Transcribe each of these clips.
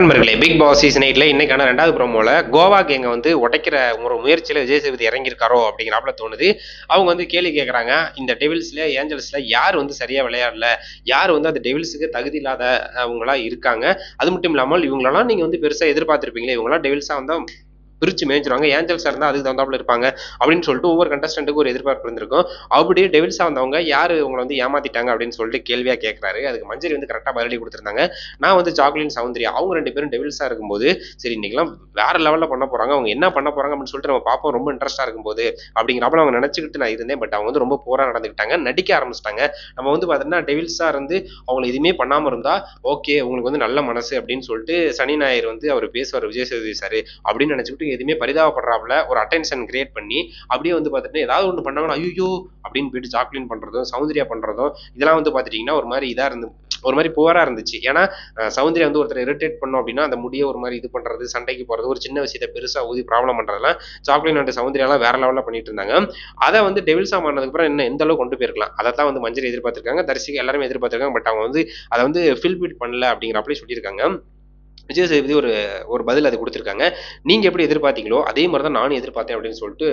நண்பர்களே, big Boss season 8ல இன்னைக்கான 2வது ப்ரோமோல கோவா கேங்க வந்து உடைக்கிற ஒரு முயற்சியில விஜய் சேதுபதி இறங்கியிருக்காரோ அப்படிங்கிறாப்புல தோணுது. அவங்க வந்து கேள்வி கேட்கறாங்க. இந்த டெவில்ஸ்ல, ஏஞ்சல்ஸ்ல யார் வந்து சரியா விளையாடல? யார் வந்து அந்த டெவில்ஸுக்கு தகுதி இல்லாத அவங்களா இருக்காங்க? அது மட்டும் இல்லாமல் இவங்களெல்லாம் நீங்க வந்து பெருசா எதிர்பார்த்திருப்பீங்களே, இவங்கலாம் டெவில்ஸா வந்தா பிரிச்சு மேய்ஞ்சிருவாங்க. ஏஞ்சல்ஸா இருந்தா அதுக்கு தகுந்தாப்புல இருப்பாங்க அப்படின்னு சொல்லிட்டு ஒவ்வொரு கண்டஸ்டன்ட்டுக்கும் ஒரு எதிர்பார்ப்பு இருந்திருக்கும். அப்படியே டெவில்ஸா வந்தவங்க யாரு உங்களை வந்து ஏமாத்திட்டாங்க அப்படின்னு சொல்லிட்டு கேள்வியா கேட்கிறாரு. அதுக்கு மஞ்சரி வந்து கரெக்டா பதிலடி கொடுத்திருந்தாங்க. நான் வந்து ஜாக்லின், சௌந்தர்யா அவங்க 2 பேரும் டெவில்ஸா இருக்கும்போது சரி இன்னைக்கெல்லாம் வேற லெவல்ல பண்ண போறாங்க. அவங்க என்ன பண்ண போறாங்க அப்படின்னு சொல்லிட்டு நம்ம பார்ப்போம். ரொம்ப இன்ட்ரெஸ்டா இருக்கும்போது அப்படிங்கிறப்ப அவங்க நினைச்சுக்கிட்டு நான் இருந்தேன். பட் அவங்க வந்து ரொம்ப போரா நடந்துக்கிட்டாங்க. நடிக்க ஆரம்பிச்சிட்டாங்க. நம்ம வந்து பார்த்தீங்கன்னா டெவில்ஸா இருந்து அவங்களை எதுவுமே பண்ணாம இருந்தா ஓகே உங்களுக்கு வந்து நல்ல மனசு அப்படின்னு சொல்லிட்டு சனி ஞாயிறு வந்து அவர் பேசுவார் விஜய் சேதுபதி சார் அப்படின்னு நினைச்சுக்கிட்டு எதுவுமே பரிதாபப்படுறாப்புல ஒரு அட்டென்ஷன் கிரியேட் பண்ணி அப்படியே வந்து பார்த்துட்டு ஏதாவது ஒன்று பண்ணாங்கன்னா ஐயோ அப்படின்னு போயிட்டு ஜாக்லின் பண்றதும் சௌந்தர்யா பண்றதும் இதெல்லாம் வந்து பார்த்துட்டீங்கன்னா ஒரு மாதிரி இதா இருந்து ஒரு மாதிரி புவரா இருந்துச்சு. ஏன்னா சௌந்தர்யா வந்து ஒருத்தர் இரிட்டேட் பண்ணோம் அப்படின்னா அந்த முடிய ஒரு மாதிரி இது பண்றது சண்டைக்கு போறது ஒரு சின்ன விஷயத்த பெருசா ஊதி ப்ராப்ளம் பண்றதெல்லாம் ஜாக்லின் அண்ட் சௌந்தர்யாலாம் வேற லெவலில் பண்ணிட்டு இருந்தாங்க. அதை வந்து டெவில்ஸா மாறினதுக்கு அப்புறம் என்ன எந்த அளவுக்கு கொண்டு போயிருக்கலாம் அதை தான் வந்து மஞ்சள் எதிர்பார்த்திருக்காங்க, தரிசிக்க எல்லாருமே எதிர்பார்த்திருக்காங்க. பட் அவங்க வந்து அதை வந்து ஃபில்பிட் பண்ணல அப்படிங்கிறப்பலே சொல்லியிருக்காங்க. விஜய் சேதுபதி ஒரு ஒரு பதில் அது கொடுத்துருக்காங்க. நீங்க எப்படி எதிர்பார்த்தீங்களோ அதே மாதிரி தான் நானும் எதிர்பார்த்தேன் அப்படின்னு சொல்லிட்டு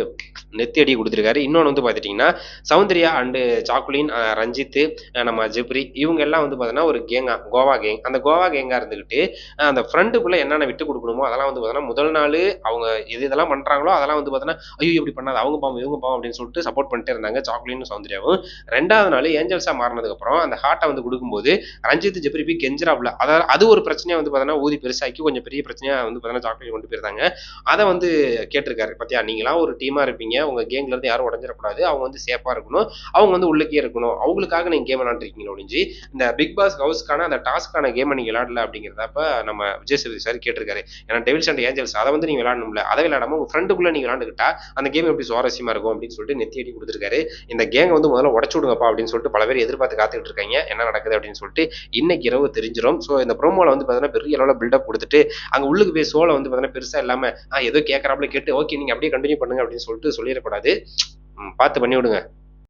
நெத்தி அடி கொடுத்துருக்காரு. இன்னொன்று வந்து பார்த்துட்டீங்கன்னா சௌந்தர்யா அண்டு சாக்குலின், ரஞ்சித், நம்ம ஜிப்ரி இவங்க எல்லாம் வந்து பார்த்தீங்கன்னா ஒரு கேங்கா கோவா கேங். அந்த கோவா கேங்கா இருந்துக்கிட்டு அந்த ஃப்ரெண்டுக்குள்ள என்னென்ன விட்டு கொடுக்கணுமோ அதெல்லாம் வந்து பார்த்தீங்கன்னா முதல் நாள் அவங்க இதெல்லாம் பண்றாங்களோ அதெல்லாம் வந்து பார்த்தீங்கன்னா ஐயோ இப்படி பண்ணாது அவங்க பாவம் இவங்க பாவம் அப்படின்னு சொல்லிட்டு சப்போர்ட் பண்ணிட்டே இருந்தாங்க சாக்குலின் சௌந்தர்யாவும். 2வது நாள் ஏஞ்சல்ஸா மாறினதுக்கு அப்புறம் அந்த ஹார்ட்டை வந்து கொடுக்கும்போது ரஞ்சித் ஜிப்ரி போய் கெஞ்சராப்ல அதாவது அது ஒரு பிரச்சனையா வந்து பார்த்தீங்கன்னா ஊதி பெருசாக்கி கொஞ்சம் பெரிய பிரச்சனையா வந்து பார்த்தீங்கன்னா சாக்லேட் கொண்டு போயிருந்தாங்க. அதை வந்து கேட்டிருக்காரு. பார்த்தியா நீங்களாம் ஒரு டீமா இருப்பீங்க, உங்க கேங்ல இருந்து யாரும் உடஞ்சிடக்கூடாது, அவங்க வந்து சேஃபா இருக்கணும், அவங்க வந்து உள்ளுக்கே இருக்கணும், அவங்களுக்காக நீங்க கேம் விளையாண்டுருக்கீங்களோ ஒழிஞ்சு இந்த பிக் பாஸ் ஹவுஸ்க்கான அந்த டாஸ்க்கான கேமை நீங்க விளையாடல அப்படிங்கிறதப்ப நம்ம விஜய் சேதுபதி சார் கேட்டிருக்காரு. ஏன்னா டெவில்ஸ் அண்ட் ஏஞ்சல்ஸ் அதை வந்து நீங்க விளையாடணும்ல, அதை விளையாடாம உங்க ஃப்ரெண்டுக்குள்ள நீங்க விளையாண்டுக்கிட்டா அந்த கேம் எப்படி சுவாரஸ்யமா இருக்கும் அப்படின்னு சொல்லிட்டு நெத்தி அடி கொடுத்துருக்காரு. இந்த கேங்கை வந்து முதல்ல உடச்சு விடுங்கப்பா அப்படின்னு சொல்லிட்டு பல பேர் எதிர்பார்த்து காத்துக்கிட்டு இருக்காங்க என்ன நடக்குது அப்படின்னு சொல்லிட்டு இன்னைக்கு இரவு தெரிஞ்சிடும். ஸோ இந்த ப்ரோமோல வந்து பார்த்தீங்கன்னா பெரிய அளவில் பில்டப் கொடுத்துட்டு அங்க உள்ளுக்கு போய் சோலை வந்து பார்த்தீங்கன்னா பெருசா இல்லாம ஏதோ கேட்கறாப்புல கேட்டு ஓகே நீங்க அப்படியே கண்டினியூ பண்ணுங்க அப்படின்னு சொல்லிட்டு சொல்லிடக்கூடாது. பார்த்து பண்ணி விடுங்க.